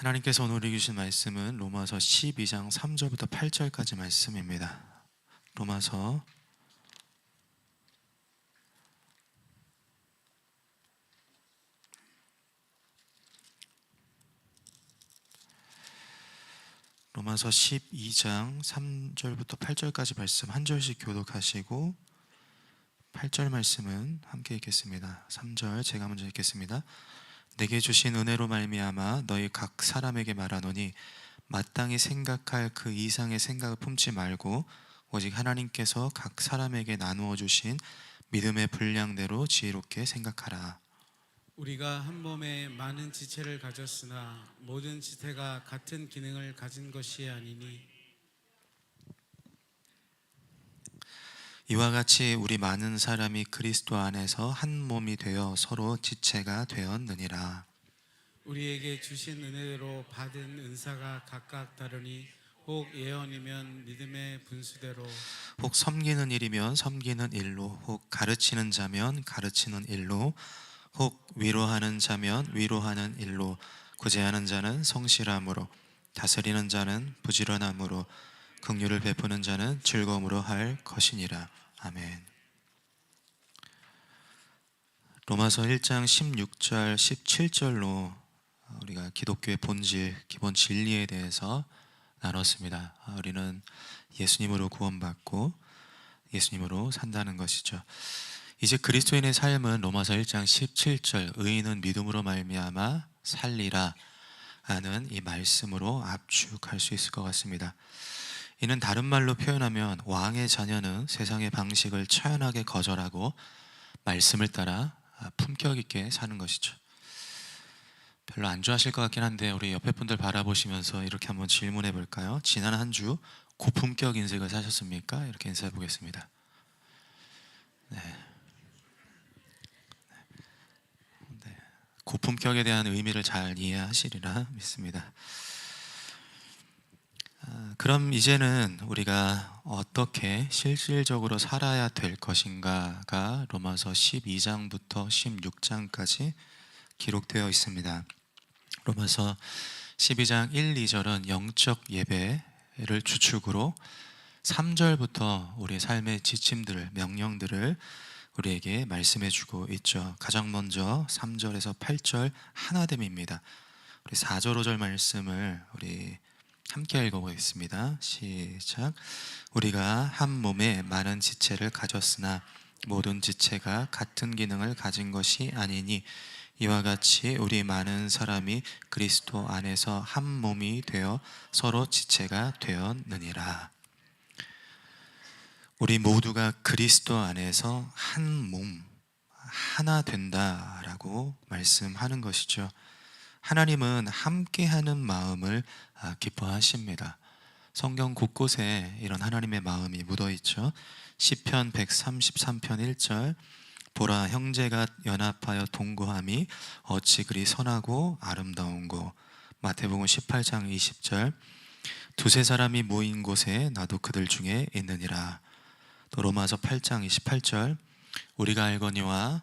하나님께서 오늘 읽으신 말씀은 로마서 12장 3절부터 8절까지 말씀입니다. 로마서 12장 3절부터 8절까지 말씀 한 절씩 교독하시고 8절 말씀은 함께 읽겠습니다. 3절 제가 먼저 읽겠습니다. 내게 주신 은혜로 말미암아 너희 각 사람에게 말하노니 마땅히 생각할 그 이상의 생각을 품지 말고 오직 하나님께서 각 사람에게 나누어 주신 믿음의 분량대로 지혜롭게 생각하라. 우리가 한 몸에 많은 지체를 가졌으나 모든 지체가 같은 기능을 가진 것이 아니니 이와 같이 우리 많은 사람이 그리스도 안에서 한 몸이 되어 서로 지체가 되었느니라. 우리에게 주신 은혜대로 받은 은사가 각각 다르니 혹 예언이면 믿음의 분수대로, 혹 섬기는 일이면 섬기는 일로, 혹 가르치는 자면 가르치는 일로, 혹 위로하는 자면 위로하는 일로, 구제하는 자는 성실함으로, 다스리는 자는 부지런함으로, 긍휼을 베푸는 자는 즐거움으로 할 것이니라. 아멘. 로마서 1장 16절 17절로 우리가 기독교의 본질, 기본 진리에 대해서 나눴습니다. 우리는 예수님으로 구원받고 예수님으로 산다는 것이죠. 이제 그리스도인의 삶은 로마서 1장 17절 의인은 믿음으로 말미암아 살리라 하는 이 말씀으로 압축할 수 있을 것 같습니다. 이는 다른 말로 표현하면 왕의 자녀는 세상의 방식을 처연하게 거절하고 말씀을 따라 품격 있게 사는 것이죠. 별로 안 좋아하실 것 같긴 한데 우리 옆에 분들 바라보시면서 이렇게 한번 질문해 볼까요? 지난 한 주 고품격 인생을 사셨습니까? 이렇게 인사해 보겠습니다. 네. 고품격에 대한 의미를 잘 이해하시리라 믿습니다. 그럼 이제는 우리가 어떻게 실질적으로 살아야 될 것인가가 로마서 12장부터 16장까지 기록되어 있습니다. 로마서 12장 1, 2절은 영적 예배를 주축으로 3절부터 우리의 삶의 지침들을, 명령들을 우리에게 말씀해 주고 있죠. 가장 먼저 3절에서 8절 하나됨입니다. 우리 4절, 5절 말씀을 우리 함께 읽어보겠습니다. 시작. 우리가 한 몸에 많은 지체를 가졌으나 모든 지체가 같은 기능을 가진 것이 아니니 이와 같이 우리 많은 사람이 그리스도 안에서 한 몸이 되어 서로 지체가 되었느니라. 우리 모두가 그리스도 안에서 한 몸, 하나 된다라고 말씀하는 것이죠. 하나님은 함께하는 마음을 기뻐하십니다. 성경 곳곳에 이런 하나님의 마음이 묻어있죠. 시편 133편 1절 보라 형제가 연합하여 동거함이 어찌 그리 선하고 아름다운고. 마태복음 18장 20절 두세 사람이 모인 곳에 나도 그들 중에 있느니라. 또 로마서 8장 28절 우리가 알거니와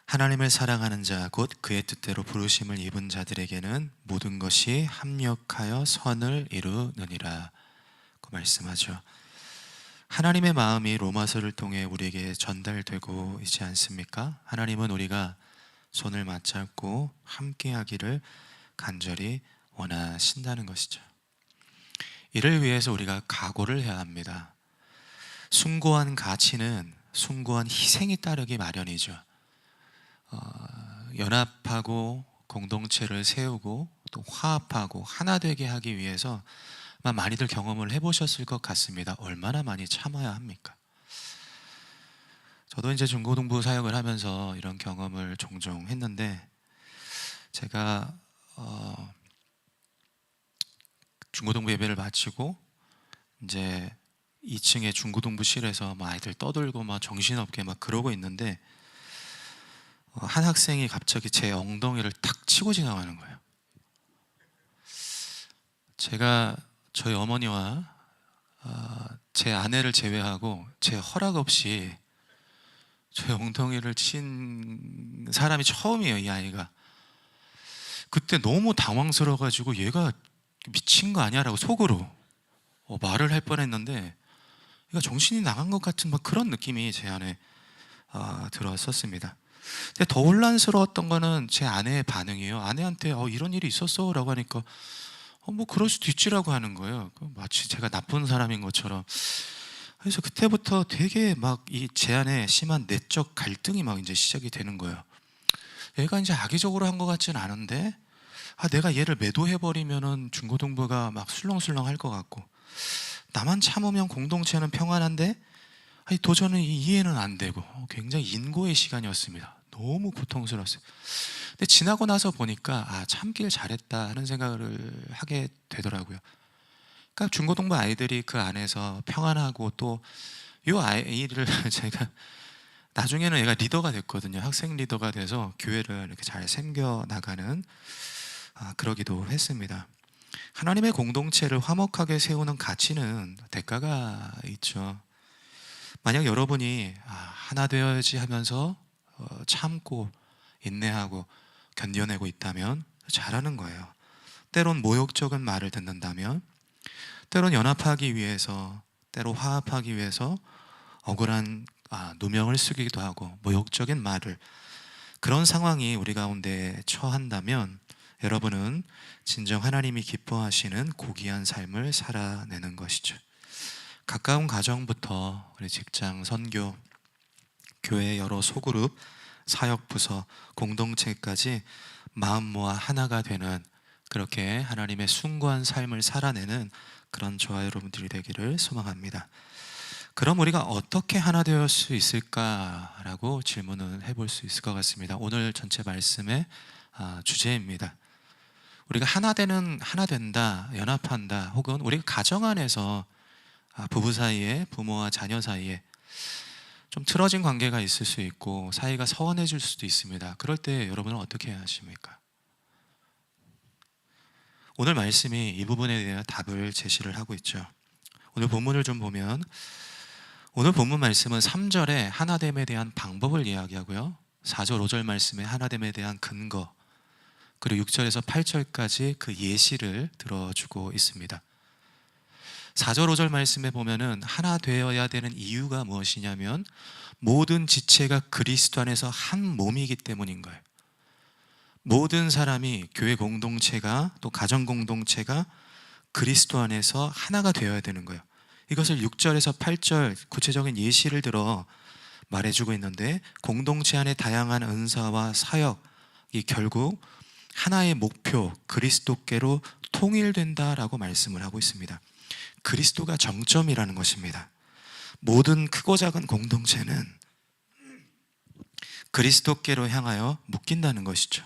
하나님을 사랑하는 자 곧 그의 뜻대로 부르심을 입은 자들에게는 모든 것이 합력하여 선을 이루느니라 그 말씀하죠. 하나님의 마음이 로마서를 통해 우리에게 전달되고 있지 않습니까? 하나님은 우리가 손을 맞잡고 함께하기를 간절히 원하신다는 것이죠. 이를 위해서 우리가 각오를 해야 합니다. 숭고한 가치는 숭고한 희생이 따르기 마련이죠. 연합하고 공동체를 세우고 또 화합하고 하나 되게 하기 위해서 많이들 경험을 해보셨을 것 같습니다. 얼마나 많이 참아야 합니까? 저도 이제 중고등부 사역을 하면서 이런 경험을 종종 했는데 제가 중고등부 예배를 마치고 이제 2층에 중고등부실에서 아이들 떠들고 정신없게 그러고 있는데 한 학생이 갑자기 제 엉덩이를 탁 치고 지나가는 거예요. 제가 저희 어머니와 제 아내를 제외하고 제 허락 없이 저희 엉덩이를 친 사람이 처음이에요, 이 아이가. 그때 너무 당황스러워가지고 얘가 미친 거 아니야라고 속으로 말을 할 뻔했는데, 얘가 정신이 나간 것 같은 막 그런 느낌이 제 안에 들었었습니다. 근데 더 혼란스러웠던 거는 제 아내의 반응이에요. 아내한테 이런 일이 있었어? 라고 하니까 뭐 그럴 수도 있지라고 하는 거예요. 마치 제가 나쁜 사람인 것처럼. 그래서 그때부터 되게 막 이 제 안에 심한 내적 갈등이 막 이제 시작이 되는 거예요. 얘가 이제 악의적으로 한 것 같지는 않은데, 내가 얘를 매도해버리면은 중고등부가 막 술렁술렁 할 것 같고, 나만 참으면 공동체는 평안한데, 도저히 이해는 안 되고, 굉장히 인고의 시간이었습니다. 너무 고통스러웠어요. 근데 지나고 나서 보니까 참길 잘했다 하는 생각을 하게 되더라고요. 그러니까 중고등부 아이들이 그 안에서 평안하고, 또 이 아이를 제가 나중에는 얘가 리더가 됐거든요. 학생 리더가 돼서 교회를 이렇게 잘 섬겨 나가는 그러기도 했습니다. 하나님의 공동체를 화목하게 세우는 가치는 대가가 있죠. 만약 여러분이 하나 되어야지 하면서 참고 인내하고 견뎌내고 있다면 잘하는 거예요. 때론 모욕적인 말을 듣는다면, 때론 연합하기 위해서, 때로 화합하기 위해서 억울한 누명을 쓰기도 하고 모욕적인 말을, 그런 상황이 우리 가운데 처한다면 여러분은 진정 하나님이 기뻐하시는 고귀한 삶을 살아내는 것이죠. 가까운 가정부터 우리 직장, 선교, 교회 여러 소그룹, 사역부서, 공동체까지 마음 모아 하나가 되는, 그렇게 하나님의 숭고한 삶을 살아내는 그런 저와 여러분들이 되기를 소망합니다. 그럼 우리가 어떻게 하나 될 수 있을까라고 질문을 해볼 수 있을 것 같습니다. 오늘 전체 말씀의 주제입니다. 우리가 하나 된다, 연합한다, 혹은 우리가 가정 안에서 부부 사이에, 부모와 자녀 사이에 좀 틀어진 관계가 있을 수 있고 사이가 서운해질 수도 있습니다. 그럴 때 여러분은 어떻게 하십니까? 오늘 말씀이 이 부분에 대한 답을 제시를 하고 있죠. 오늘 본문을 좀 보면, 오늘 본문 말씀은 3절에 하나됨에 대한 방법을 이야기하고요, 4절 5절 말씀에 하나됨에 대한 근거, 그리고 6절에서 8절까지 그 예시를 들어주고 있습니다. 4절 5절 말씀에 보면은 하나 되어야 되는 이유가 무엇이냐면, 모든 지체가 그리스도 안에서 한 몸이기 때문인 거예요. 모든 사람이, 교회 공동체가, 또 가정 공동체가 그리스도 안에서 하나가 되어야 되는 거예요. 이것을 6절에서 8절 구체적인 예시를 들어 말해주고 있는데, 공동체 안의 다양한 은사와 사역이 결국 하나의 목표, 그리스도께로 통일된다라고 말씀을 하고 있습니다. 그리스도가 정점이라는 것입니다. 모든 크고 작은 공동체는 그리스도께로 향하여 묶인다는 것이죠.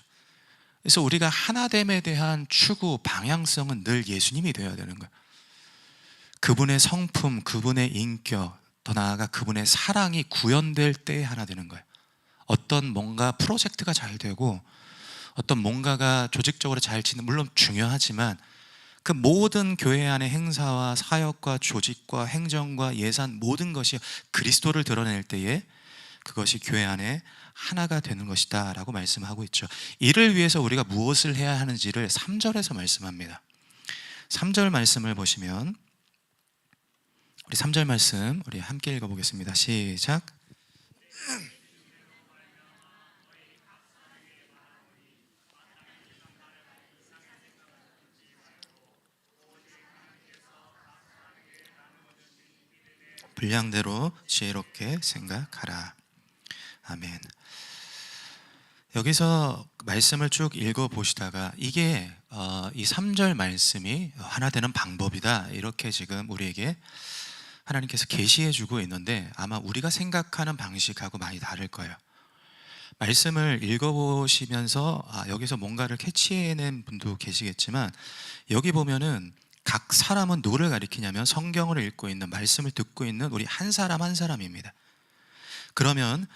그래서 우리가 하나됨에 대한 추구, 방향성은 늘 예수님이 되어야 되는 거예요. 그분의 성품, 그분의 인격, 더 나아가 그분의 사랑이 구현될 때 하나 되는 거예요. 어떤 뭔가 프로젝트가 잘 되고, 어떤 뭔가가 조직적으로 잘 지는, 물론 중요하지만 그 모든 교회 안의 행사와 사역과 조직과 행정과 예산, 모든 것이 그리스도를 드러낼 때에 그것이 교회 안에 하나가 되는 것이다 라고 말씀하고 있죠. 이를 위해서 우리가 무엇을 해야 하는지를 3절에서 말씀합니다. 3절 말씀을 보시면, 우리 3절 말씀 우리 함께 읽어보겠습니다. 시작. 분량대로 지혜롭게 생각하라. 아멘. 여기서 말씀을 쭉 읽어보시다가 이게 이 3절 말씀이 하나 되는 방법이다, 이렇게 지금 우리에게 하나님께서 계시해 주고 있는데, 아마 우리가 생각하는 방식하고 많이 다를 거예요. 말씀을 읽어보시면서 여기서 뭔가를 캐치해낸 분도 계시겠지만, 여기 보면은 각 사람은 누구를 가리키냐면 성경을 읽고 있는, 말씀을 듣고 있는 우리 한 사람 한 사람입니다. 그러면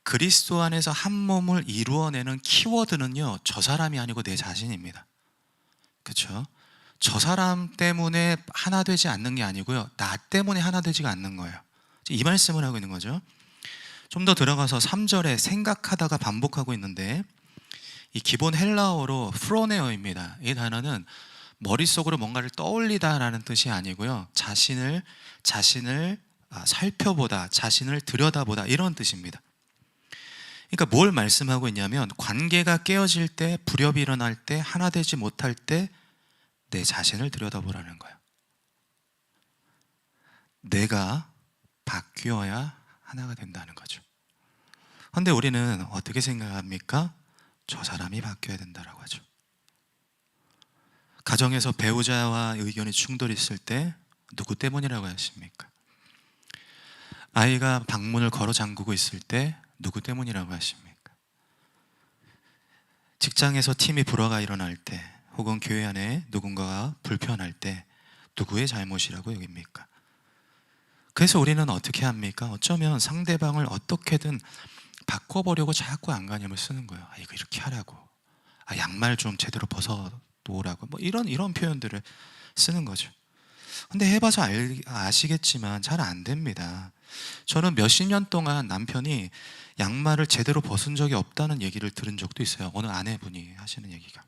그리스도 안에서 한 몸을 이루어내는 키워드는요, 저 사람이 아니고 내 자신입니다. 그렇죠? 저 사람 때문에 하나 되지 않는 게 아니고요, 나 때문에 하나 되지가 않는 거예요. 이 말씀을 하고 있는 거죠. 좀 더 들어가서 3절에 생각하다가 반복하고 있는데, 이 기본 헬라어로 프로네어입니다. 이 단어는 머릿속으로 뭔가를 떠올리다라는 뜻이 아니고요. 자신을 살펴보다, 자신을 들여다보다 이런 뜻입니다. 그러니까 뭘 말씀하고 있냐면 관계가 깨어질 때, 불협이 일어날 때, 하나 되지 못할 때 내 자신을 들여다보라는 거예요. 내가 바뀌어야 하나가 된다는 거죠. 그런데 우리는 어떻게 생각합니까? 저 사람이 바뀌어야 된다라고 하죠. 가정에서 배우자와 의견이 충돌이 있을 때 누구 때문이라고 하십니까? 아이가 방문을 걸어 잠그고 있을 때 누구 때문이라고 하십니까? 직장에서 팀이 불화가 일어날 때, 혹은 교회 안에 누군가가 불편할 때 누구의 잘못이라고 여깁니까? 그래서 우리는 어떻게 합니까? 어쩌면 상대방을 어떻게든 바꿔보려고 자꾸 안간힘을 쓰는 거예요. 이거 이렇게 하라고, 양말 좀 제대로 벗어 놓으라고, 뭐 이런 표현들을 쓰는 거죠. 근데 해봐서 아시겠지만 잘 안 됩니다. 저는 몇십 년 동안 남편이 양말을 제대로 벗은 적이 없다는 얘기를 들은 적도 있어요. 어느 아내분이 하시는 얘기가.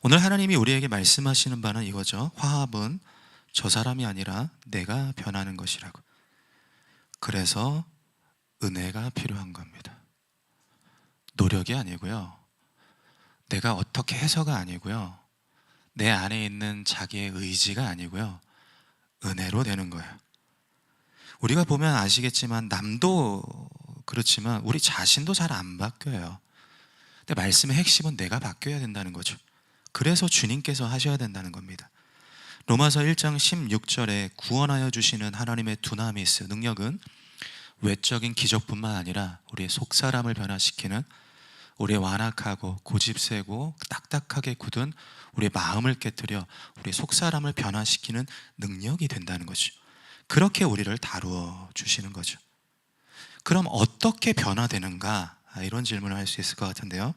오늘 하나님이 우리에게 말씀하시는 바는 이거죠. 화합은 저 사람이 아니라 내가 변하는 것이라고. 그래서 은혜가 필요한 겁니다. 노력이 아니고요, 내가 어떻게 해서가 아니고요, 내 안에 있는 자기의 의지가 아니고요, 은혜로 되는 거예요. 우리가 보면 아시겠지만 남도 그렇지만 우리 자신도 잘 안 바뀌어요. 근데 말씀의 핵심은 내가 바뀌어야 된다는 거죠. 그래서 주님께서 하셔야 된다는 겁니다. 로마서 1장 16절에 구원하여 주시는 하나님의 두나미스 능력은 외적인 기적뿐만 아니라 우리의 속사람을 변화시키는, 우리의 완악하고 고집세고 딱딱하게 굳은 우리의 마음을 깨뜨려 우리의 속사람을 변화시키는 능력이 된다는 거죠. 그렇게 우리를 다루어 주시는 거죠. 그럼 어떻게 변화되는가? 이런 질문을 할 수 있을 것 같은데요.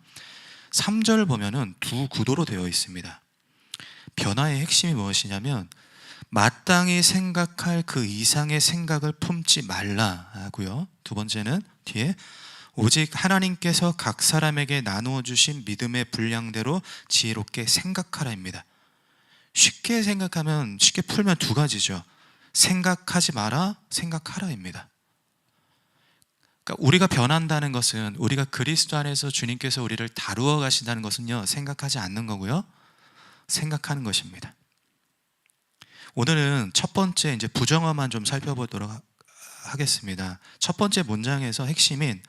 3절 보면은 두 구도로 되어 있습니다. 변화의 핵심이 무엇이냐면 마땅히 생각할 그 이상의 생각을 품지 말라 하고요. 두 번째는 뒤에 오직 하나님께서 각 사람에게 나누어 주신 믿음의 분량대로 지혜롭게 생각하라입니다. 쉽게 생각하면, 쉽게 풀면 두 가지죠. 생각하지 마라, 생각하라입니다. 그러니까 우리가 변한다는 것은, 우리가 그리스도 안에서 주님께서 우리를 다루어 가신다는 것은요, 생각하지 않는 거고요, 생각하는 것입니다. 오늘은 첫 번째 이제 부정어만 좀 살펴보도록 하겠습니다. 첫 번째 문장에서 핵심인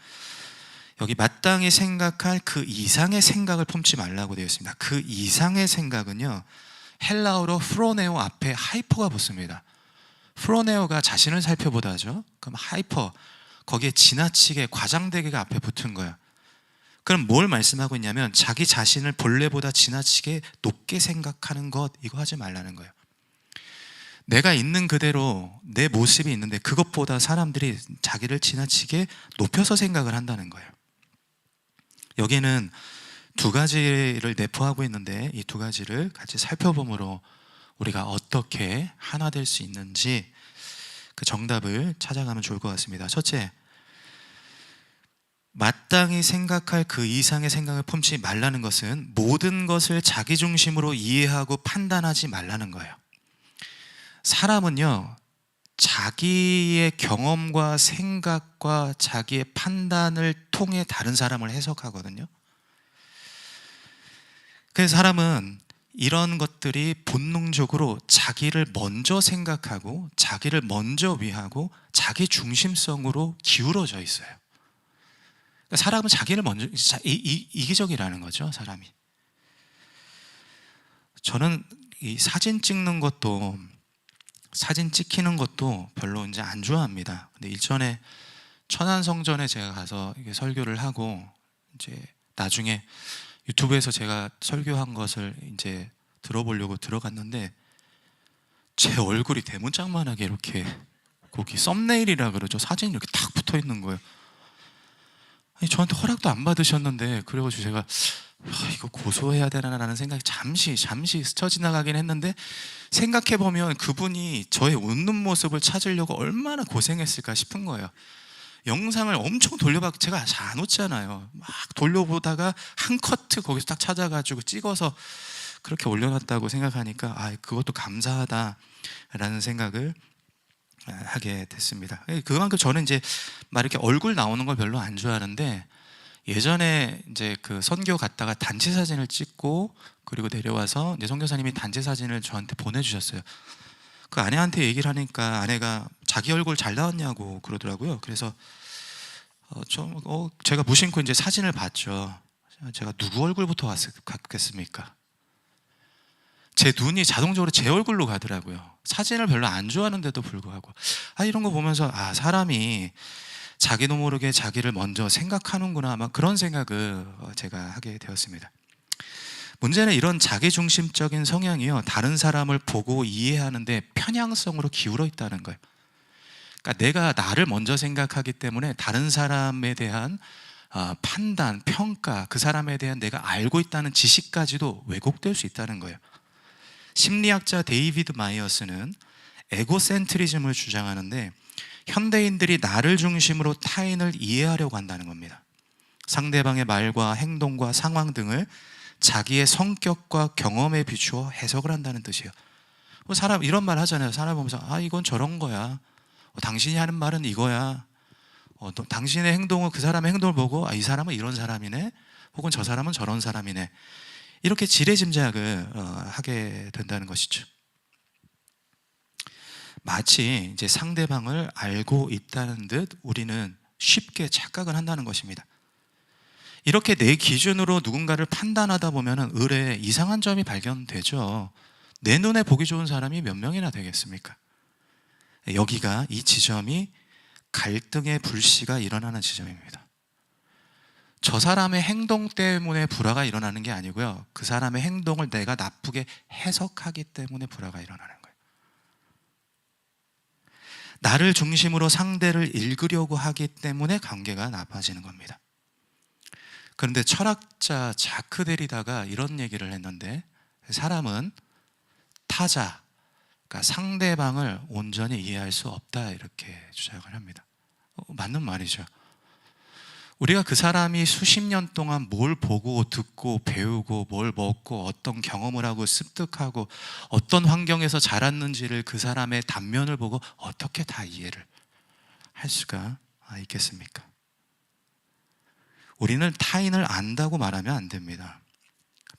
여기 마땅히 생각할 그 이상의 생각을 품지 말라고 되어 있습니다. 그 이상의 생각은요, 헬라어로 프로네오 앞에 하이퍼가 붙습니다. 프로네오가 자신을 살펴보다죠. 그럼 하이퍼, 거기에 지나치게 과장되게가 앞에 붙은 거예요. 그럼 뭘 말씀하고 있냐면 자기 자신을 본래보다 지나치게 높게 생각하는 것, 이거 하지 말라는 거예요. 내가 있는 그대로 내 모습이 있는데 그것보다 사람들이 자기를 지나치게 높여서 생각을 한다는 거예요. 여기는 두 가지를 내포하고 있는데 이 두 가지를 같이 살펴봄으로 우리가 어떻게 하나 될 수 있는지 그 정답을 찾아가면 좋을 것 같습니다. 첫째, 마땅히 생각할 그 이상의 생각을 품지 말라는 것은 모든 것을 자기 중심으로 이해하고 판단하지 말라는 거예요. 사람은요, 자기의 경험과 생각과 자기의 판단을 통해 다른 사람을 해석하거든요. 그래서 사람은 이런 것들이 본능적으로 자기를 먼저 생각하고 자기를 먼저 위하고 자기 중심성으로 기울어져 있어요. 그러니까 사람은 자기를 먼저, 이기적이라는 거죠, 사람이. 저는 이 사진 찍는 것도, 사진 찍히는 것도 별로 이제 안 좋아합니다. 근데 일전에 천안성전에 제가 가서 이게 설교를 하고 이제 나중에 유튜브에서 제가 설교한 것을 이제 들어보려고 들어갔는데 제 얼굴이 대문짝만하게 이렇게 거기 썸네일이라 그러죠. 사진이 이렇게 탁 붙어 있는 거예요. 아니, 저한테 허락도 안 받으셨는데, 그래가지고 제가 이거 고소해야 되나라는 생각이 잠시 스쳐 지나가긴 했는데, 생각해보면 그분이 저의 웃는 모습을 찾으려고 얼마나 고생했을까 싶은 거예요. 영상을 엄청 돌려봤고 제가 잘 안 웃잖아요. 막 돌려보다가 한 커트 거기서 딱 찾아가지고 찍어서 그렇게 올려놨다고 생각하니까 그것도 감사하다라는 생각을 하게 됐습니다. 그만큼 저는 이제 막 이렇게 얼굴 나오는 걸 별로 안 좋아하는데, 예전에 이제 그 선교 갔다가 단체 사진을 찍고 그리고 내려와서 이제 선교사님이 단체 사진을 저한테 보내주셨어요. 그 아내한테 얘기를 하니까 아내가 자기 얼굴 잘 나왔냐고 그러더라고요. 그래서 제가 무심코 이제 사진을 봤죠. 제가 누구 얼굴부터 갔겠습니까? 제 눈이 자동적으로 제 얼굴로 가더라고요. 사진을 별로 안 좋아하는데도 불구하고 이런 거 보면서 사람이 자기도 모르게 자기를 먼저 생각하는구나, 막 그런 생각을 제가 하게 되었습니다. 문제는 이런 자기중심적인 성향이요, 다른 사람을 보고 이해하는데 편향성으로 기울어 있다는 거예요. 그러니까 내가 나를 먼저 생각하기 때문에 다른 사람에 대한 판단, 평가, 그 사람에 대한 내가 알고 있다는 지식까지도 왜곡될 수 있다는 거예요. 심리학자 데이비드 마이어스는 에고센트리즘을 주장하는데, 현대인들이 나를 중심으로 타인을 이해하려고 한다는 겁니다. 상대방의 말과 행동과 상황 등을 자기의 성격과 경험에 비추어 해석을 한다는 뜻이에요. 사람 이런 말 하잖아요. 사람 보면서 이건 저런 거야, 당신이 하는 말은 이거야, 또 당신의 행동은 그 사람의 행동을 보고 이 사람은 이런 사람이네, 혹은 저 사람은 저런 사람이네, 이렇게 지레짐작을 하게 된다는 것이죠. 마치 이제 상대방을 알고 있다는 듯 우리는 쉽게 착각을 한다는 것입니다. 이렇게 내 기준으로 누군가를 판단하다 보면 의뢰 이상한 점이 발견되죠. 내 눈에 보기 좋은 사람이 몇 명이나 되겠습니까? 여기가, 이 지점이 갈등의 불씨가 일어나는 지점입니다. 저 사람의 행동 때문에 불화가 일어나는 게 아니고요, 그 사람의 행동을 내가 나쁘게 해석하기 때문에 불화가 일어나는 거예요. 나를 중심으로 상대를 읽으려고 하기 때문에 관계가 나빠지는 겁니다. 그런데 철학자 자크 데리다가 이런 얘기를 했는데, 사람은 타자, 그러니까 상대방을 온전히 이해할 수 없다, 이렇게 주장을 합니다. 맞는 말이죠. 우리가 그 사람이 수십 년 동안 뭘 보고 듣고 배우고 뭘 먹고 어떤 경험을 하고 습득하고 어떤 환경에서 자랐는지를, 그 사람의 단면을 보고 어떻게 다 이해를 할 수가 있겠습니까? 우리는 타인을 안다고 말하면 안 됩니다.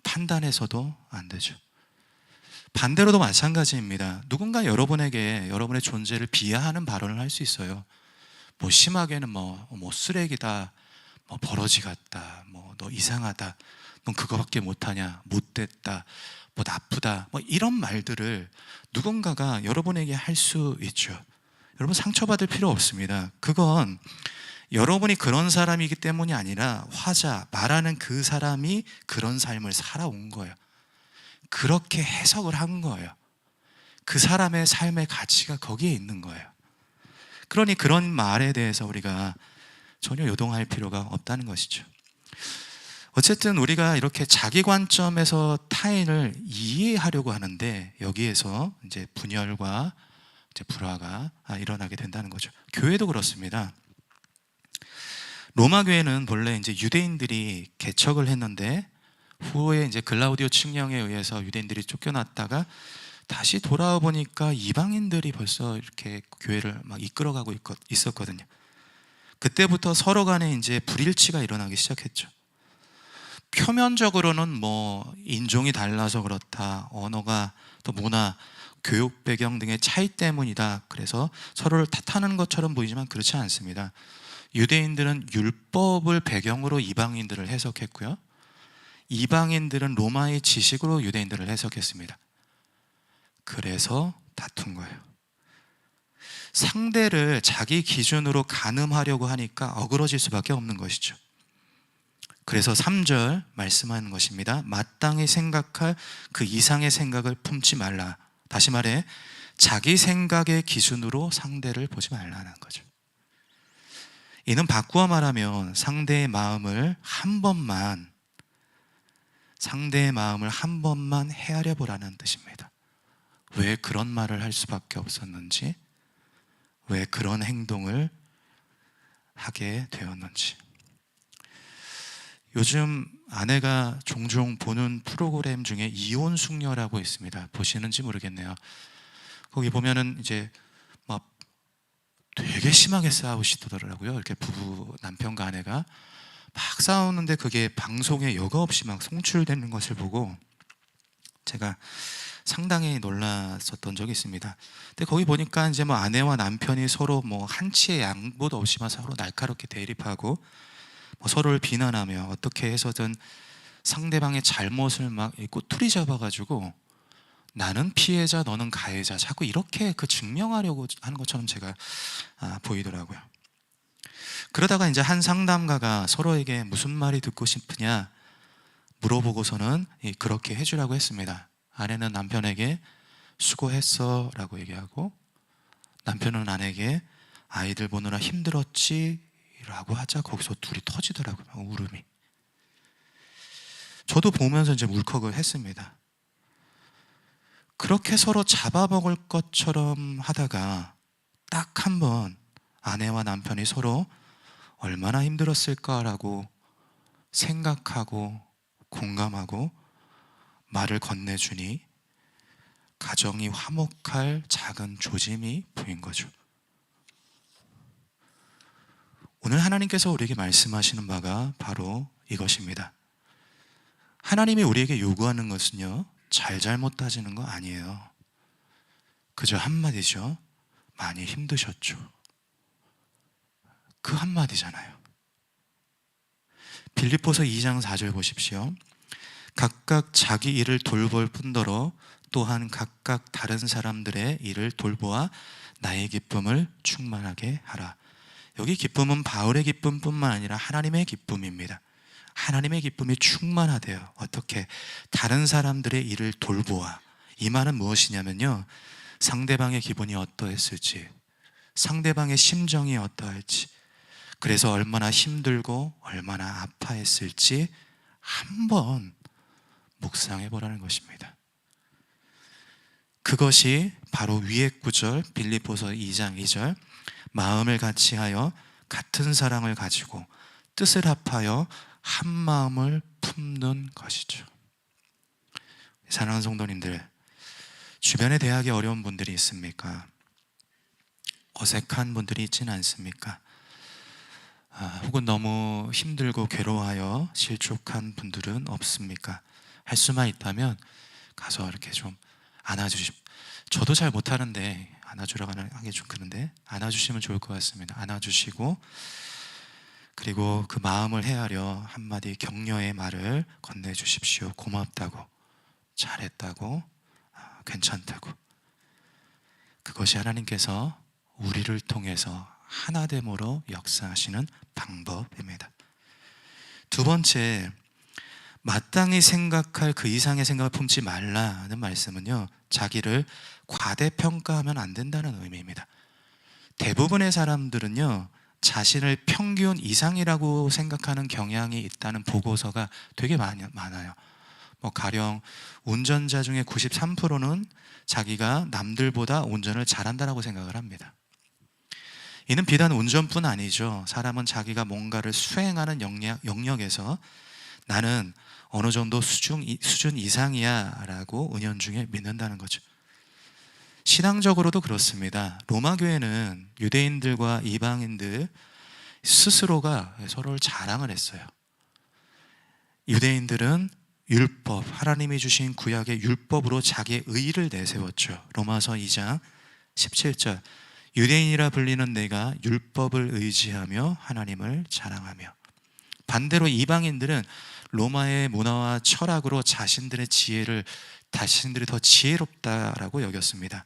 판단해서도 안 되죠. 반대로도 마찬가지입니다. 누군가 여러분에게 여러분의 존재를 비하하는 발언을 할 수 있어요. 심하게는 쓰레기다, 버러지 같다, 너 이상하다, 넌 그거밖에 못하냐, 못됐다, 나쁘다, 이런 말들을 누군가가 여러분에게 할 수 있죠. 여러분, 상처받을 필요 없습니다. 그건 여러분이 그런 사람이기 때문이 아니라 말하는 그 사람이 그런 삶을 살아온 거예요. 그렇게 해석을 한 거예요. 그 사람의 삶의 가치가 거기에 있는 거예요. 그러니 그런 말에 대해서 우리가 전혀 요동할 필요가 없다는 것이죠. 어쨌든 우리가 이렇게 자기 관점에서 타인을 이해하려고 하는데, 여기에서 이제 분열과 이제 불화가 일어나게 된다는 거죠. 교회도 그렇습니다. 로마 교회는 본래 이제 유대인들이 개척을 했는데, 후에 이제 글라우디오 칙령에 의해서 유대인들이 쫓겨났다가 다시 돌아와 보니까 이방인들이 벌써 이렇게 교회를 막 이끌어가고 있었거든요. 그때부터 서로 간에 이제 불일치가 일어나기 시작했죠. 표면적으로는 인종이 달라서 그렇다, 언어가, 또 문화, 교육 배경 등의 차이 때문이다, 그래서 서로를 탓하는 것처럼 보이지만 그렇지 않습니다. 유대인들은 율법을 배경으로 이방인들을 해석했고요, 이방인들은 로마의 지식으로 유대인들을 해석했습니다. 그래서 다툰 거예요. 상대를 자기 기준으로 가늠하려고 하니까 어그러질 수밖에 없는 것이죠. 그래서 3절 말씀하는 것입니다. 마땅히 생각할 그 이상의 생각을 품지 말라. 다시 말해, 자기 생각의 기준으로 상대를 보지 말라는 거죠. 이는 바꾸어 말하면 상대의 마음을 한 번만 헤아려 보라는 뜻입니다. 왜 그런 말을 할 수밖에 없었는지, 왜 그런 행동을 하게 되었는지. 요즘 아내가 종종 보는 프로그램 중에 이혼 숙녀라고 있습니다. 보시는지 모르겠네요. 거기 보면은 이제 막 되게 심하게 싸우시더라고요. 이렇게 부부, 남편과 아내가 막 싸우는데 그게 방송에 여과 없이 막 송출되는 것을 보고 제가 상당히 놀랐었던 적이 있습니다. 근데 거기 보니까 이제 뭐 아내와 남편이 서로 뭐 한치의 양보도 없이 막 서로 날카롭게 대립하고 뭐 서로를 비난하며 어떻게 해서든 상대방의 잘못을 막 꼬투리 잡아가지고 나는 피해자 너는 가해자 자꾸 이렇게 그 증명하려고 하는 것처럼 제가 보이더라고요. 그러다가 이제 한 상담가가 서로에게 무슨 말이 듣고 싶으냐 물어보고서는 그렇게 해주라고 했습니다. 아내는 남편에게 수고했어 라고 얘기하고 남편은 아내에게 아이들 보느라 힘들었지 라고 하자 거기서 둘이 터지더라고요. 울음이. 저도 보면서 이제 울컥을 했습니다. 그렇게 서로 잡아먹을 것처럼 하다가 딱 한 번 아내와 남편이 서로 얼마나 힘들었을까라고 생각하고 공감하고 말을 건네주니 가정이 화목할 작은 조짐이 보인 거죠. 오늘 하나님께서 우리에게 말씀하시는 바가 바로 이것입니다. 하나님이 우리에게 요구하는 것은요, 잘못 따지는 거 아니에요. 그저 한마디죠. 많이 힘드셨죠. 그 한마디잖아요. 빌립보서 2장 4절 보십시오. 각각 자기 일을 돌볼 뿐더러 또한 각각 다른 사람들의 일을 돌보아 나의 기쁨을 충만하게 하라. 여기 기쁨은 바울의 기쁨뿐만 아니라 하나님의 기쁨입니다. 하나님의 기쁨이 충만하대요. 어떻게? 다른 사람들의 일을 돌보아. 이 말은 무엇이냐면요, 상대방의 기분이 어떠했을지, 상대방의 심정이 어떠할지, 그래서 얼마나 힘들고 얼마나 아파했을지 한번 묵상해 보라는 것입니다. 그것이 바로 위의 구절 빌립보서 2장 2절 마음을 같이하여 같은 사랑을 가지고 뜻을 합하여 한 마음을 품는 것이죠. 사랑하는 성도님들, 주변에 대하기 어려운 분들이 있습니까? 어색한 분들이 있지는 않습니까? 혹은 너무 힘들고 괴로워하여 실족한 분들은 없습니까? 할 수만 있다면 가서 이렇게 좀 안아주시면, 저도 잘 못하는데 안아주라고 하기 좀 그런데 안아주시면 좋을 것 같습니다. 안아주시고 그리고 그 마음을 헤아려 한마디 격려의 말을 건네주십시오. 고맙다고, 잘했다고, 괜찮다고. 그것이 하나님께서 우리를 통해서 하나됨으로 역사하시는 방법입니다. 두 번째, 마땅히 생각할 그 이상의 생각을 품지 말라는 말씀은요, 자기를 과대평가하면 안 된다는 의미입니다. 대부분의 사람들은요, 자신을 평균 이상이라고 생각하는 경향이 있다는 보고서가 되게 많아요. 가령 운전자 중에 93%는 자기가 남들보다 운전을 잘한다라고 생각을 합니다. 이는 비단 운전뿐 아니죠. 사람은 자기가 뭔가를 수행하는 영역에서 나는 어느 정도 수준 이상이야 라고 은연중에 믿는다는 거죠. 신앙적으로도 그렇습니다. 로마 교회는 유대인들과 이방인들 스스로가 서로를 자랑을 했어요. 유대인들은 율법, 하나님이 주신 구약의 율법으로 자기의 의의를 내세웠죠. 로마서 2장 17절 유대인이라 불리는 내가 율법을 의지하며 하나님을 자랑하며. 반대로 이방인들은 로마의 문화와 철학으로 자신들이 더 지혜롭다라고 여겼습니다.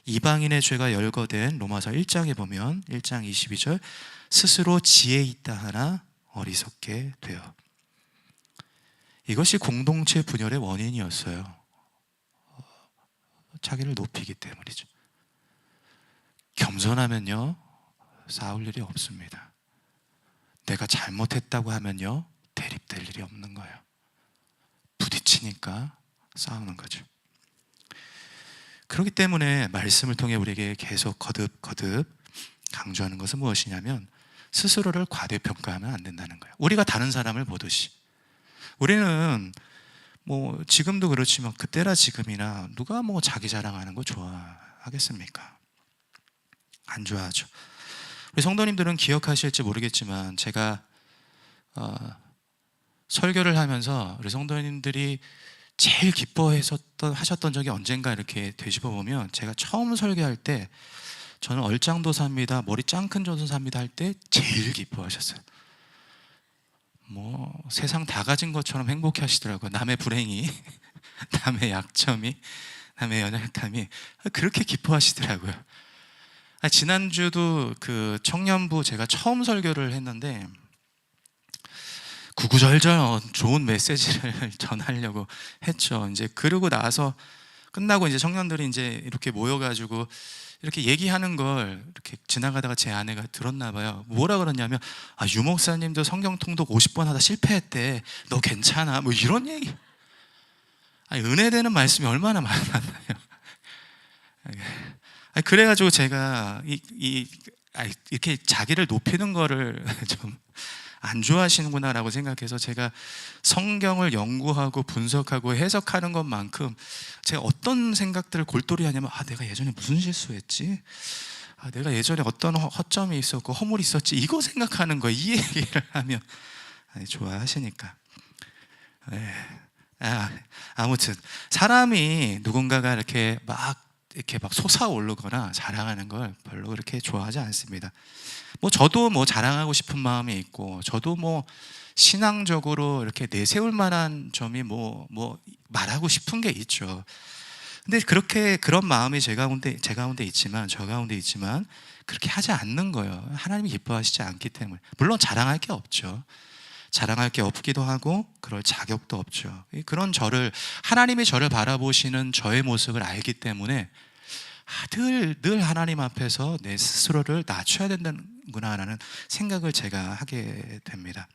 이방인의 죄가 열거된 로마서 1장에 보면 1장 22절 스스로 지혜 있다 하나 어리석게 되어. 이것이 공동체 분열의 원인이었어요. 자기를 높이기 때문이죠. 겸손하면요, 싸울 일이 없습니다. 내가 잘못했다고 하면요, 대립될 일이 없는 거예요. 부딪히니까 싸우는 거죠. 그렇기 때문에 말씀을 통해 우리에게 계속 거듭 강조하는 것은 무엇이냐면 스스로를 과대평가하면 안 된다는 거예요. 우리가 다른 사람을 보듯이 우리는 뭐 지금도 그렇지만 그때나 지금이나 누가 뭐 자기 자랑하는 거 좋아하겠습니까? 안 좋아하죠. 우리 성도님들은 기억하실지 모르겠지만 제가 설교를 하면서 우리 성도님들이 제일 하셨던 적이 언젠가 이렇게 되짚어 보면, 제가 처음 설교할 때 저는 얼짱도사입니다, 머리 짱 큰 전도사입니다 할 때 제일 기뻐하셨어요. 뭐 세상 다 가진 것처럼 행복해 하시더라고요. 남의 불행이 남의 약점이, 남의 연약함이 그렇게 기뻐하시더라고요. 지난주도 그 청년부 제가 처음 설교를 했는데 구구절절 좋은 메시지를 전하려고 했죠. 이제 그러고 나서 끝나고 이제 청년들이 이제 이렇게 모여가지고 이렇게 얘기하는 걸 이렇게 지나가다가 제 아내가 들었나 봐요. 뭐라 그러냐면, 유 목사님도 성경 통독 50번 하다 실패했대. 너 괜찮아? 뭐 이런 얘기. 은혜되는 말씀이 얼마나 많았나요? 그래가지고 제가 이렇게 자기를 높이는 거를 좀 안 좋아하시는구나라고 생각해서 제가 성경을 연구하고 분석하고 해석하는 것만큼 제가 어떤 생각들을 골똘히 하냐면, 내가 예전에 무슨 실수했지? 내가 예전에 어떤 허점이 있었고 허물이 있었지? 이거 생각하는 거예요. 이 얘기를 하면 좋아하시니까. 아무튼 사람이 누군가가 이렇게 막 솟아오르거나 자랑하는 걸 별로 그렇게 좋아하지 않습니다. 저도 자랑하고 싶은 마음이 있고, 저도 신앙적으로 이렇게 내세울 만한 점이 말하고 싶은 게 있죠. 근데 그런 마음이 제 가운데 있지만 그렇게 하지 않는 거예요. 하나님이 기뻐하시지 않기 때문에. 물론 자랑할 게 없죠. 자랑할 게 없기도 하고 그럴 자격도 없죠. 그런 하나님이 저를 바라보시는 저의 모습을 알기 때문에 늘 하나님 앞에서 내 스스로를 낮춰야 된다구나라는 생각을 제가 하게 됩니다.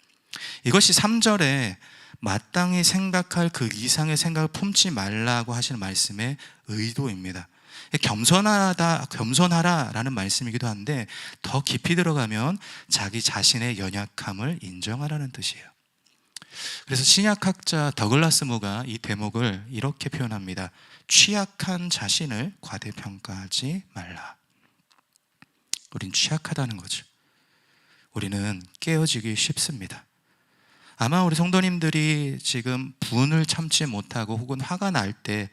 이것이 3절에 마땅히 생각할 그 이상의 생각을 품지 말라고 하시는 말씀의 의도입니다. 겸손하라라는 말씀이기도 한데, 더 깊이 들어가면 자기 자신의 연약함을 인정하라는 뜻이에요. 그래서 신약학자 더글라스 무가 이 대목을 이렇게 표현합니다. 취약한 자신을 과대평가하지 말라. 우린 취약하다는 거죠. 우리는 깨어지기 쉽습니다. 아마 우리 성도님들이 지금 분을 참지 못하고 혹은 화가 날 때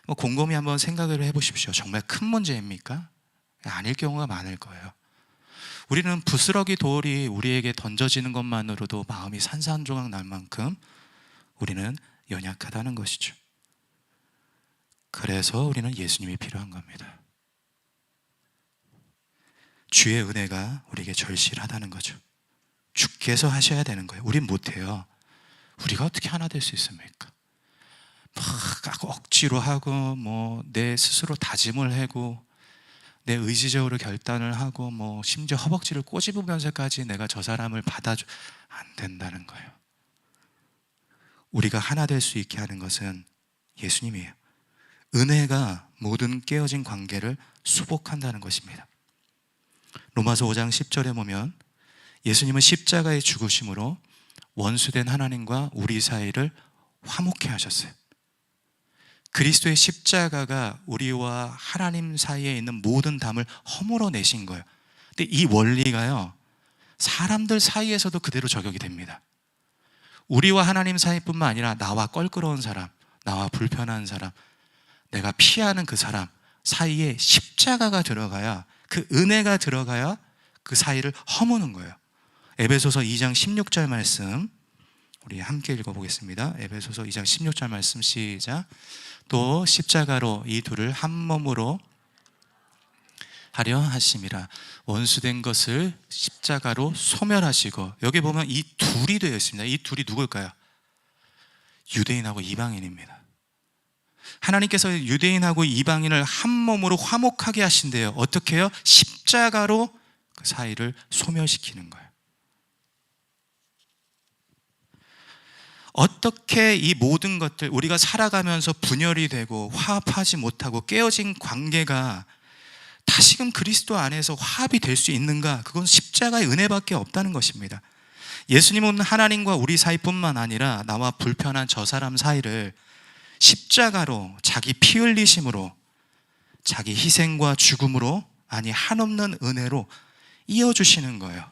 곰곰이 한번 생각을 해보십시오. 정말 큰 문제입니까? 아닐 경우가 많을 거예요. 우리는 부스러기 돌이 우리에게 던져지는 것만으로도 마음이 산산조각 날 만큼 우리는 연약하다는 것이죠. 그래서 우리는 예수님이 필요한 겁니다. 주의 은혜가 우리에게 절실하다는 거죠. 주께서 하셔야 되는 거예요. 우린 못해요. 우리가 어떻게 하나 될 수 있습니까? 막 억지로 하고 내 스스로 다짐을 하고 내 의지적으로 결단을 하고 심지어 허벅지를 꼬집으면서까지 내가 저 사람을 받아줘, 안 된다는 거예요. 우리가 하나 될 수 있게 하는 것은 예수님이에요. 은혜가 모든 깨어진 관계를 수복한다는 것입니다. 로마서 5장 10절에 보면 예수님은 십자가의 죽으심으로 원수된 하나님과 우리 사이를 화목케 하셨어요. 그리스도의 십자가가 우리와 하나님 사이에 있는 모든 담을 허물어내신 거예요. 근데 이 원리가요, 사람들 사이에서도 그대로 적용이 됩니다. 우리와 하나님 사이뿐만 아니라 나와 껄끄러운 사람, 나와 불편한 사람, 내가 피하는 그 사람 사이에 십자가가 들어가야, 그 은혜가 들어가야 그 사이를 허무는 거예요. 에베소서 2장 16절 말씀 우리 함께 읽어보겠습니다. 에베소서 2장 16절 말씀 시작. 또 십자가로 이 둘을 한 몸으로 하려 하심이라. 원수된 것을 십자가로 소멸하시고, 여기 보면 이 둘이 되어 있습니다. 이 둘이 누굴까요? 유대인하고 이방인입니다. 하나님께서 유대인하고 이방인을 한 몸으로 화목하게 하신대요. 어떻게 해요? 십자가로 그 사이를 소멸시키는 거예요. 어떻게 이 모든 것들, 우리가 살아가면서 분열이 되고 화합하지 못하고 깨어진 관계가 다시금 그리스도 안에서 화합이 될 수 있는가? 그건 십자가의 은혜밖에 없다는 것입니다. 예수님은 하나님과 우리 사이뿐만 아니라 나와 불편한 저 사람 사이를 십자가로, 자기 피 흘리심으로, 자기 희생과 죽음으로, 아니 한없는 은혜로 이어주시는 거예요.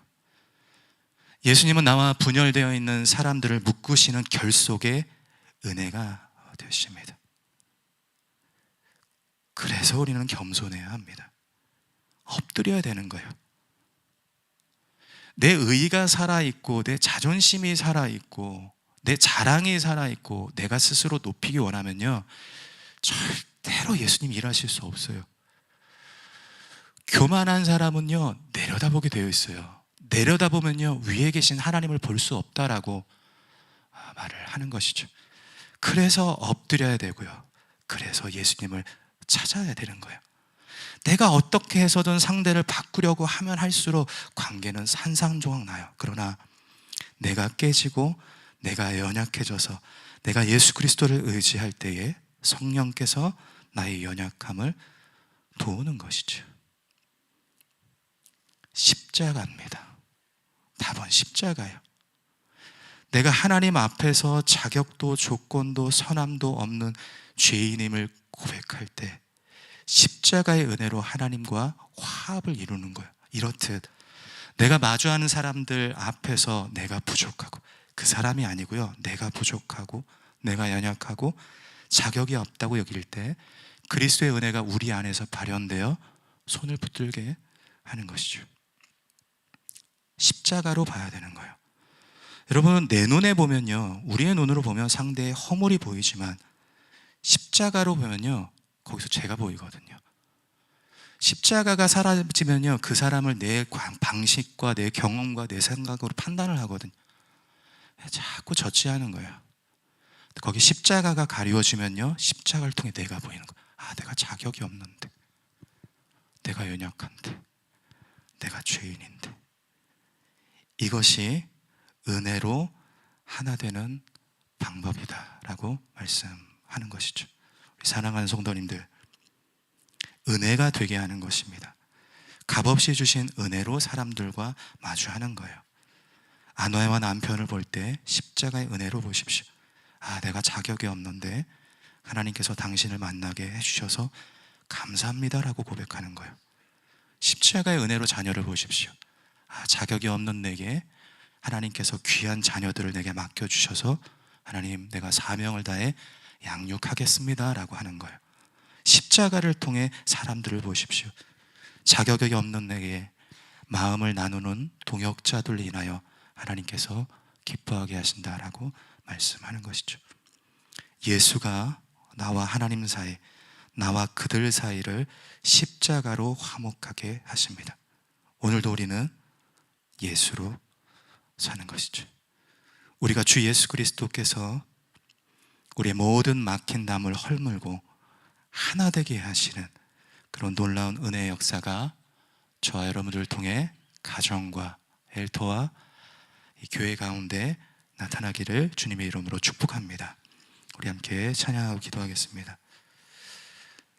예수님은 나와 분열되어 있는 사람들을 묶으시는 결속의 은혜가 되십니다. 그래서 우리는 겸손해야 합니다. 엎드려야 되는 거예요. 내 의의가 살아있고 내 자존심이 살아있고 내 자랑이 살아있고 내가 스스로 높이기 원하면요, 절대로 예수님 일하실 수 없어요. 교만한 사람은요, 내려다보게 되어 있어요. 내려다보면요, 위에 계신 하나님을 볼 수 없다라고 말을 하는 것이죠. 그래서 엎드려야 되고요, 그래서 예수님을 찾아야 되는 거예요. 내가 어떻게 해서든 상대를 바꾸려고 하면 할수록 관계는 산산조각 나요. 그러나 내가 깨지고 내가 연약해져서 내가 예수 그리스도를 의지할 때에 성령께서 나의 연약함을 도우는 것이죠. 십자가입니다. 답은 십자가예요. 내가 하나님 앞에서 자격도 조건도 선함도 없는 죄인임을 고백할 때 십자가의 은혜로 하나님과 화합을 이루는 거예요. 이렇듯 내가 마주하는 사람들 앞에서 내가 부족하고, 그 사람이 아니고요, 내가 부족하고 내가 연약하고 자격이 없다고 여길 때 그리스도의 은혜가 우리 안에서 발현되어 손을 붙들게 하는 것이죠. 십자가로 봐야 되는 거예요. 여러분, 내 눈에 보면요, 우리의 눈으로 보면 상대의 허물이 보이지만 십자가로 보면요, 거기서 제가 보이거든요. 십자가가 사라지면요, 그 사람을 내 방식과 내 경험과 내 생각으로 판단을 하거든요. 자꾸 저지하는 거예요. 거기 십자가가 가리워지면요, 십자가를 통해 내가 보이는 거예요. 아, 내가 자격이 없는데, 내가 연약한데, 내가 죄인인데. 이것이 은혜로 하나 되는 방법이다라고 말씀하는 것이죠. 우리 사랑하는 성도님들, 은혜가 되게 하는 것입니다. 값없이 주신 은혜로 사람들과 마주하는 거예요. 아내와 남편을 볼 때 십자가의 은혜로 보십시오. 아, 내가 자격이 없는데 하나님께서 당신을 만나게 해주셔서 감사합니다라고 고백하는 거예요. 십자가의 은혜로 자녀를 보십시오. 아, 자격이 없는 내게 하나님께서 귀한 자녀들을 내게 맡겨주셔서 하나님, 내가 사명을 다해 양육하겠습니다 라고 하는 거예요. 십자가를 통해 사람들을 보십시오. 자격이 없는 내게 마음을 나누는 동역자들을 인하여 하나님께서 기뻐하게 하신다라고 말씀하는 것이죠. 예수가 나와 하나님 사이, 나와 그들 사이를 십자가로 화목하게 하십니다. 오늘도 우리는 예수로 사는 것이죠. 우리가 주 예수 그리스도께서 우리의 모든 막힌 담을 헐물고 하나 되게 하시는 그런 놀라운 은혜의 역사가 저와 여러분들을 통해 가정과 엘터와 이 교회 가운데 나타나기를 주님의 이름으로 축복합니다. 우리 함께 찬양하고 기도하겠습니다.